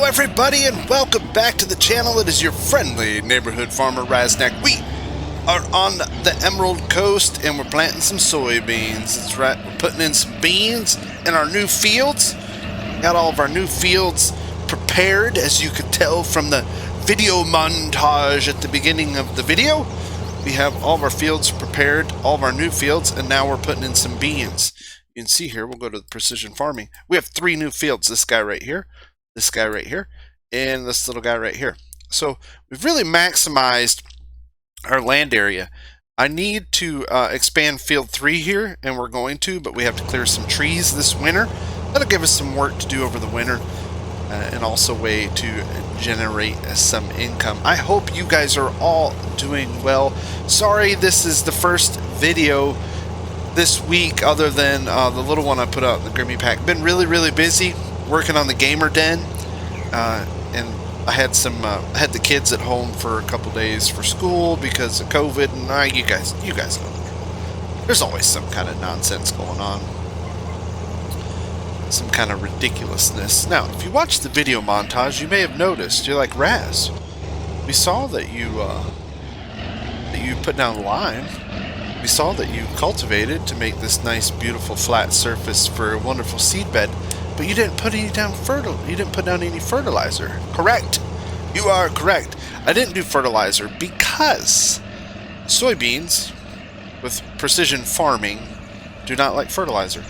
everybody, and welcome back to the channel. It is your friendly neighborhood farmer, Raznac. We are on the Emerald Coast, and we're planting some soybeans. That's right, we're putting in some beans in our new fields. Got all of our new fields prepared, as you could tell from the video montage at the beginning of the video. We have all of our fields prepared, all of our new fields, and now we're putting in some beans. You can see here, we'll go to the precision farming. We have 3 new fields. This guy right here, this guy right here, and this little guy right here. So we've really maximized our land area. I need to expand field 3 here, and we're going to, but we have to clear some trees this winter. That'll give us some work to do over the winter, and also a way to generate some income. I hope you guys are all doing well. Sorry this is the first video this week other than the little one I put out in the Grimmy Pack. Been really busy working on the gamer den, and I had the kids at home for a couple days for school because of COVID, and you guys know there's always some kind of nonsense going on, some kind of ridiculousness. Now, if you watch the video montage, you may have noticed, you're like, Raz, we saw that you put down lime. We saw that you cultivated to make this nice, beautiful, flat surface for a wonderful seed bed, but you didn't put any down You didn't put down any fertilizer. Correct. You are correct. I didn't do fertilizer because soybeans with precision farming do not like fertilizer.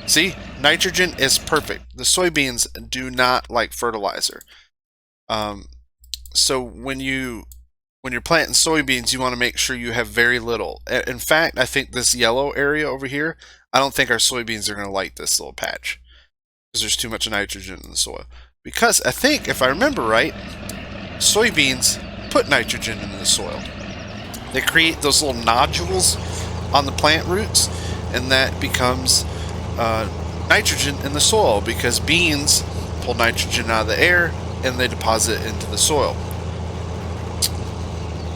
See, nitrogen is perfect. The soybeans do not like fertilizer. So when you're planting soybeans, you want to make sure you have very little. In fact, I think this yellow area over here, I don't think our soybeans are going to like this little patch because there's too much nitrogen in the soil. Because I think, if I remember right, soybeans put nitrogen in the soil. They create those little nodules on the plant roots, and that becomes nitrogen in the soil because beans pull nitrogen out of the air and they deposit it into the soil.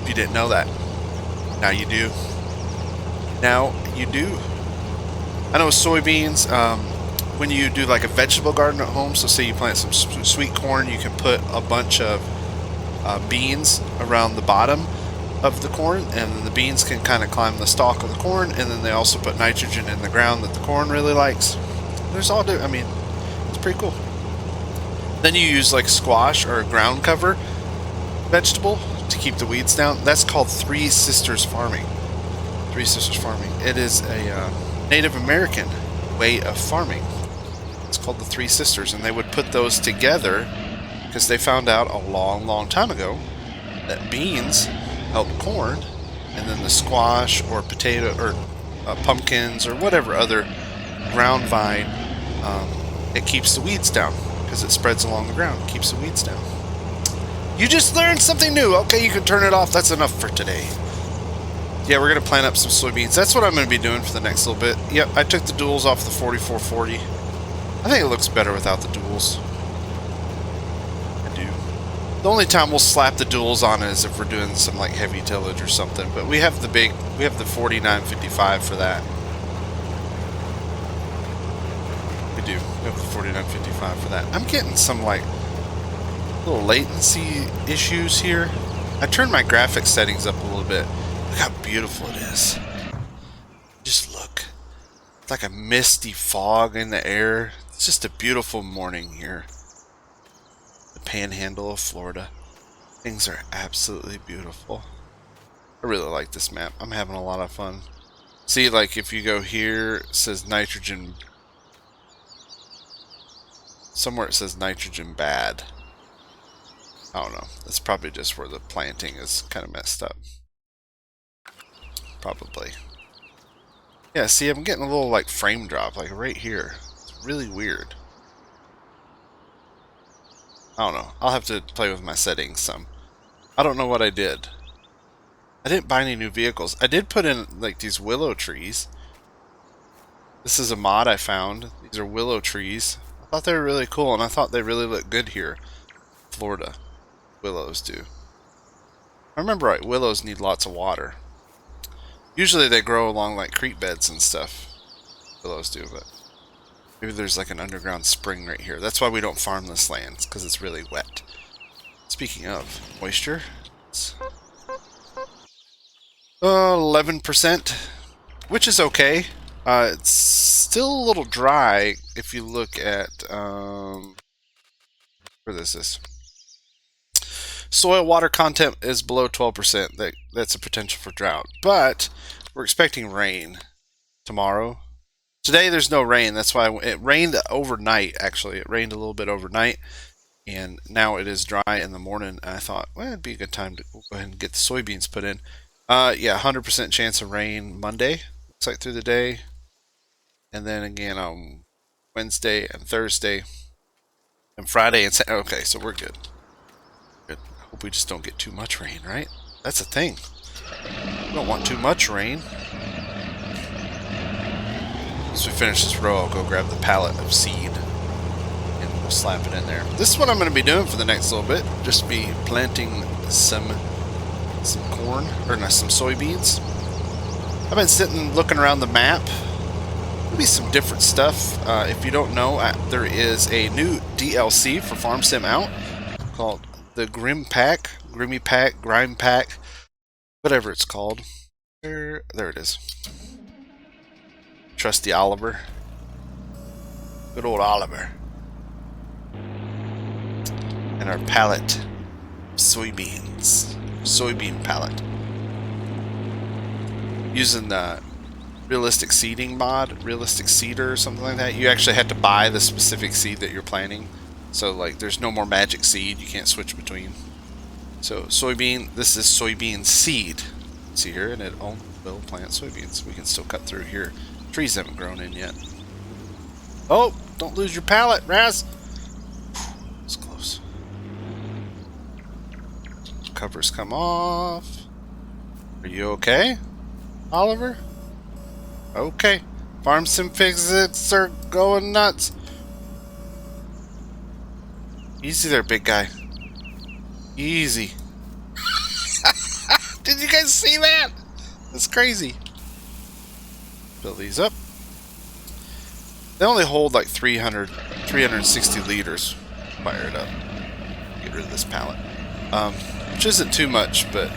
If you didn't know that, now you do. Now you do. I know with soybeans, when you do like a vegetable garden at home, so say you plant some sweet corn, you can put a bunch of beans around the bottom of the corn, and then the beans can kind of climb the stalk of the corn, and then they also put nitrogen in the ground that the corn really likes. There's all I mean, it's pretty cool. Then you use like squash or a ground cover vegetable to keep the weeds down. That's called Three Sisters farming. Three Sisters farming. It is a Native American way of farming. It's called the Three Sisters, and they would put those together because they found out a long time ago that beans help corn, and then the squash or potato or pumpkins or whatever other ground vine, it keeps the weeds down because it spreads along the ground, it keeps the weeds down. You just learned something new. Okay, you can turn it off. That's enough for today. Yeah, we're going to plant up some soybeans. That's what I'm going to be doing for the next little bit. Yep, I took the duals off the 4440. I think it looks better without the duals. I do. The only time we'll slap the duals on is if we're doing some like heavy tillage or something. But we have the 4955 for that. We do. We have the 4955 for that. I'm getting some like little latency issues here. I turned my graphics settings up a little bit. Look how beautiful it is. Just look. It's like a misty fog in the air. It's just a beautiful morning here. The panhandle of Florida. Things are absolutely beautiful. I really like this map. I'm having a lot of fun. See, like if you go here, it says nitrogen. Somewhere it says nitrogen bad. I don't know. That's probably just where the planting is kind of messed up. Probably. Yeah, see, I'm getting a little like frame drop, like right here. It's really weird. I don't know. I'll have to play with my settings some. I don't know what I did. I didn't buy any new vehicles. I did put in like these willow trees. This is a mod I found. These are willow trees. I thought they were really cool, and I thought they really look good here. Florida. Willows do. I remember right, willows need lots of water. Usually they grow along like creek beds and stuff. Willows do, but Maybe there's like an underground spring right here. That's why we don't farm this land, because it's really wet. Speaking of moisture, 11%, which is okay. It's still a little dry if you look at where this is. Soil water content is below 12%. That's a potential for drought, but we're expecting rain tomorrow. Today there's no rain. That's why it rained overnight. Actually, it rained a little bit overnight, and now it is dry in the morning. And I thought, well, it'd be a good time to go ahead and get the soybeans put in. Yeah, 100% chance of rain Monday. Looks like through the day, and then again on Wednesday and Thursday and Friday and Saturday. Okay, so we're good. Good. I hope we just don't get too much rain, right? That's the thing. We don't want too much rain. Once we finish this row, I'll go grab the pallet of seed and we'll slap it in there. This is what I'm going to be doing for the next little bit. Just be planting some corn, or not, some soybeans. I've been sitting looking around the map. There'll be some different stuff. If you don't know, there is a new DLC for Farm Sim out called the Grime Pack, whatever it's called. There it is. Trusty Oliver. Good old Oliver. And our pallet of soybeans. Soybean pallet. Using the realistic seeding mod, realistic seeder or something like that. You actually have to buy the specific seed that you're planting. So like there's no more magic seed. You can't switch between. So soybean, this is soybean seed. See here, and it will plant soybeans. We can still cut through here. Trees haven't grown in yet. Oh, don't lose your pallet, Raz. It's close. Covers come off. Are you okay, Oliver? Okay. Farm sim physics are going nuts. Easy there, big guy. Easy. Did you guys see that? That's crazy. Fill these up. They only hold like 360 liters. Fire it up. Get rid of this pallet. Which isn't too much, but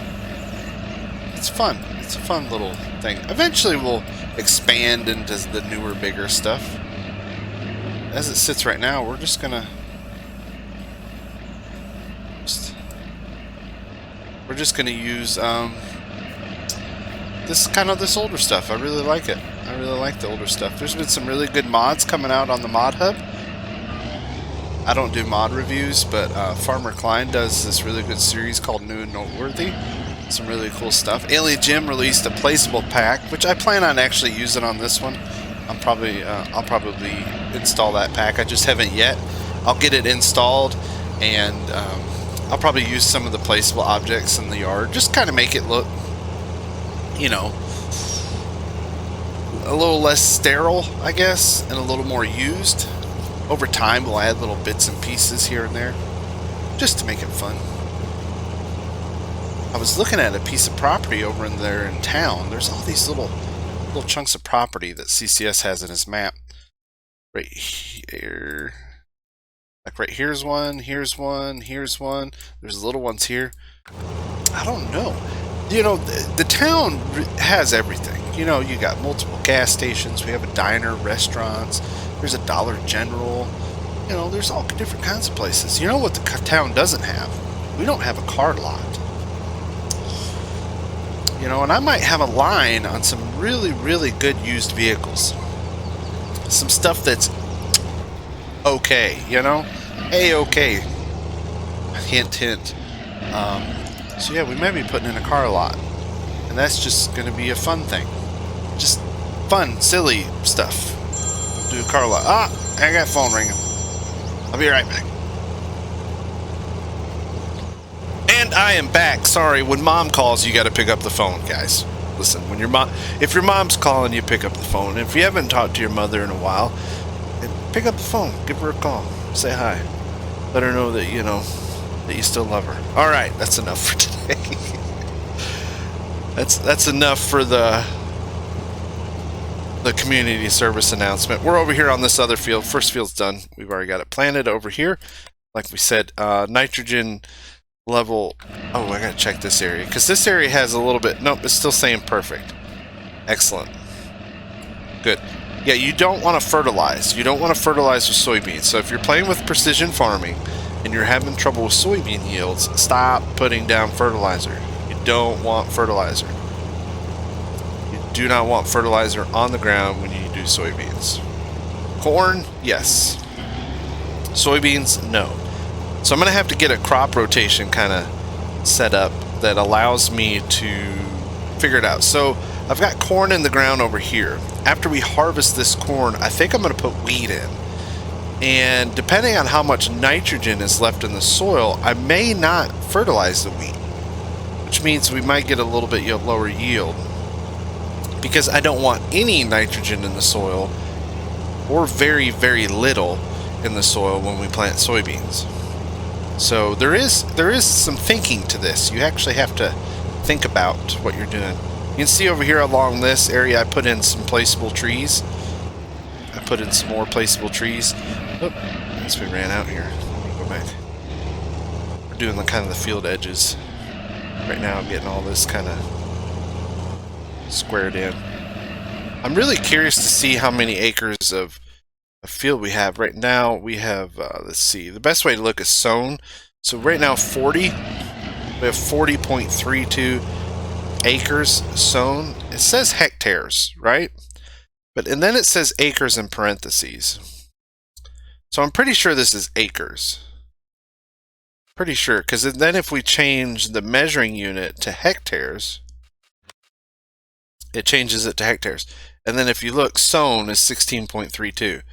it's fun. It's a fun little thing. Eventually we'll expand into the newer, bigger stuff. As it sits right now, we're just gonna use this older stuff. I really like it. I really like the older stuff. There's been some really good mods coming out on the mod hub. I don't do mod reviews, but Farmer Klein does this really good series called New and Noteworthy. Some really cool stuff. Alien Jim released a placeable pack, which I plan on actually using on this one. I'll probably install that pack. I just haven't yet. I'll get it installed, and I'll probably use some of the placeable objects in the yard. Just kind of make it look, you know, a little less sterile, I guess, and a little more used. Over time, we'll add little bits and pieces here and there, just to make it fun. I was looking at a piece of property over in there in town. There's all these little chunks of property that CCS has in his map. Right here. Like right here's one, here's one, here's one. There's little ones here. I don't know. You know, the town has everything. You know, you got multiple gas stations. We have a diner, restaurants. There's a Dollar General. You know, there's all different kinds of places. You know what the town doesn't have? We don't have a car lot. You know, and I might have a line on some really, really good used vehicles. Some stuff that's okay, you know? A-okay. Hint, hint. So yeah, we may be putting in a car lot. And that's just going to be a fun thing. Just fun, silly stuff. Do a car lot. Ah, I got a phone ringing. I'll be right back. And I am back. Sorry, when mom calls, you got to pick up the phone, guys. Listen, when if your mom's calling, you pick up the phone. If you haven't talked to your mother in a while, pick up the phone. Give her a call. Say hi. Let her know that, you know, that you still love her. All right, that's enough for today. that's enough for the the community service announcement. We're over here on this other field. First field's done. We've already got it planted over here. Like we said, nitrogen level. Oh, I gotta check this area because this area has a little bit. Nope, it's still saying perfect. Excellent. Good. Yeah, you don't want to fertilize. You don't want to fertilize with soybeans. So if you're playing with precision farming and you're having trouble with soybean yields, stop putting down fertilizer. You don't want fertilizer. You do not want fertilizer on the ground when you do soybeans. Corn, yes. Soybeans, no. So I'm going to have to get a crop rotation kind of set up that allows me to figure it out. So I've got corn in the ground over here. After we harvest this corn, I think I'm going to put wheat in. And depending on how much nitrogen is left in the soil, I may not fertilize the wheat, which means we might get a little bit lower yield because I don't want any nitrogen in the soil or very, very little in the soil when we plant soybeans. So there is some thinking to this. You actually have to think about what you're doing. You can see over here along this area I put in some placeable trees. I put in some more placeable trees. Oh, I guess we ran out here. Let me go back. We're doing the kind of the field edges. Right now I'm getting all this kind of squared in. I'm really curious to see how many acres of field we have. Right now we have, let's see, the best way to look is sown. So right now 40. We have 40.32 acres sown. It says hectares, right? And then it says acres in parentheses. So I'm pretty sure this is acres. Pretty sure, because then if we change the measuring unit to hectares, it changes it to hectares. And then if you look, sown is 16.32.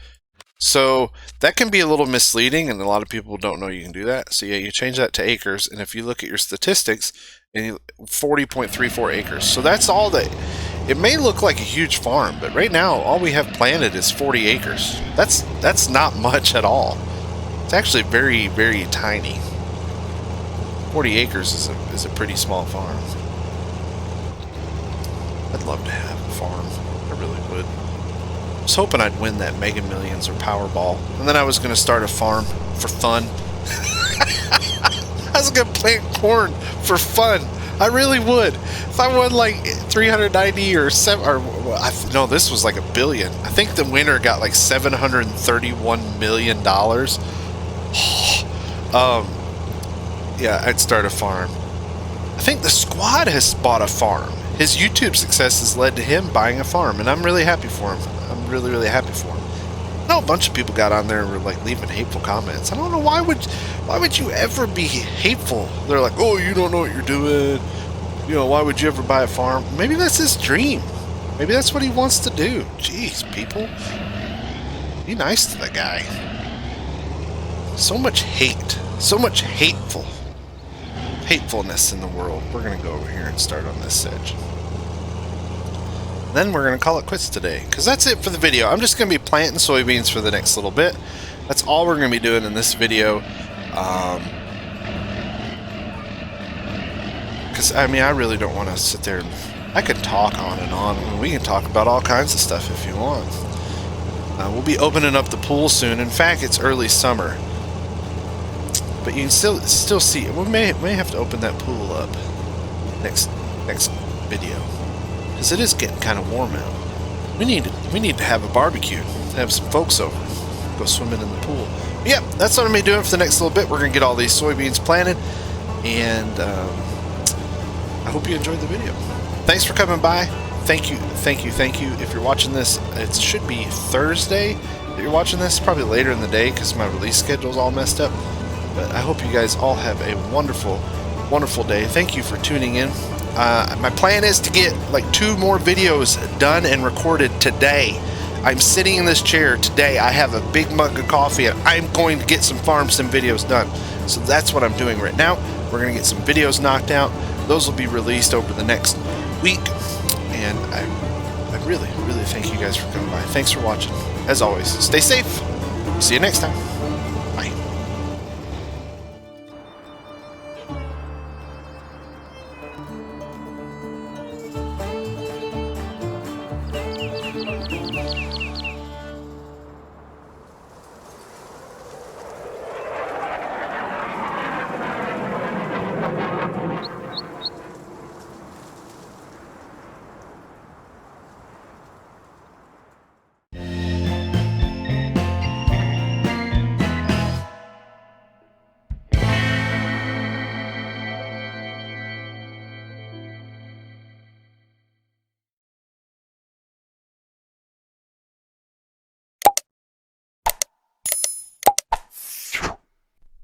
So that can be a little misleading, and a lot of people don't know you can do that. So yeah, you change that to acres, and if you look at your statistics, 40.34 acres. So that's all that. It may look like a huge farm, but right now all we have planted is 40 acres. That's not much at all. It's actually very, very tiny. 40 acres is a pretty small farm. I'd love to have a farm. I really would. I was hoping I'd win that Mega Millions or Powerball, and then I was going to start a farm for fun. I was going to plant corn for fun. I really would. If I won like 390 or 7, or no, this was like $1 billion. I think the winner got like $731 million. Yeah, I'd start a farm. I think the squad has bought a farm. His YouTube success has led to him buying a farm, and I'm really happy for him. I'm really, really happy for him. I know a bunch of people got on there and were like leaving hateful comments. I don't know why would you ever be hateful? They're like, oh, you don't know what you're doing. You know, why would you ever buy a farm? Maybe that's his dream. Maybe that's what he wants to do. Jeez, people. Be nice to the guy. So much hate. So much hatefulness in the world. We're going to go over here and start on this edge. Then we're going to call it quits today, because that's it for the video. I'm just going to be planting soybeans for the next little bit. That's all we're going to be doing in this video. Because, I mean, I really don't want to sit there and... I could talk on and on. I mean, we can talk about all kinds of stuff if you want. We'll be opening up the pool soon. In fact, it's early summer. But you can still see... We may have to open that pool up next video. Because it is getting kind of warm out. We need to have a barbecue. Have some folks over. Go swimming in the pool. But yeah, that's what I'm going to be doing for the next little bit. We're going to get all these soybeans planted. And I hope you enjoyed the video. Thanks for coming by. Thank you. If you're watching this, it should be Thursday that you're watching this. Probably later in the day because my release schedule is all messed up. But I hope you guys all have a wonderful, wonderful day. Thank you for tuning in. My plan is to get like 2 more videos done and recorded today. I'm sitting in this chair today. I have a big mug of coffee and I'm going to get some farm sim videos done. So that's what I'm doing right now. We're going to get some videos knocked out. Those will be released over the next week. And I really, really thank you guys for coming by. Thanks for watching. As always, stay safe. See you next time.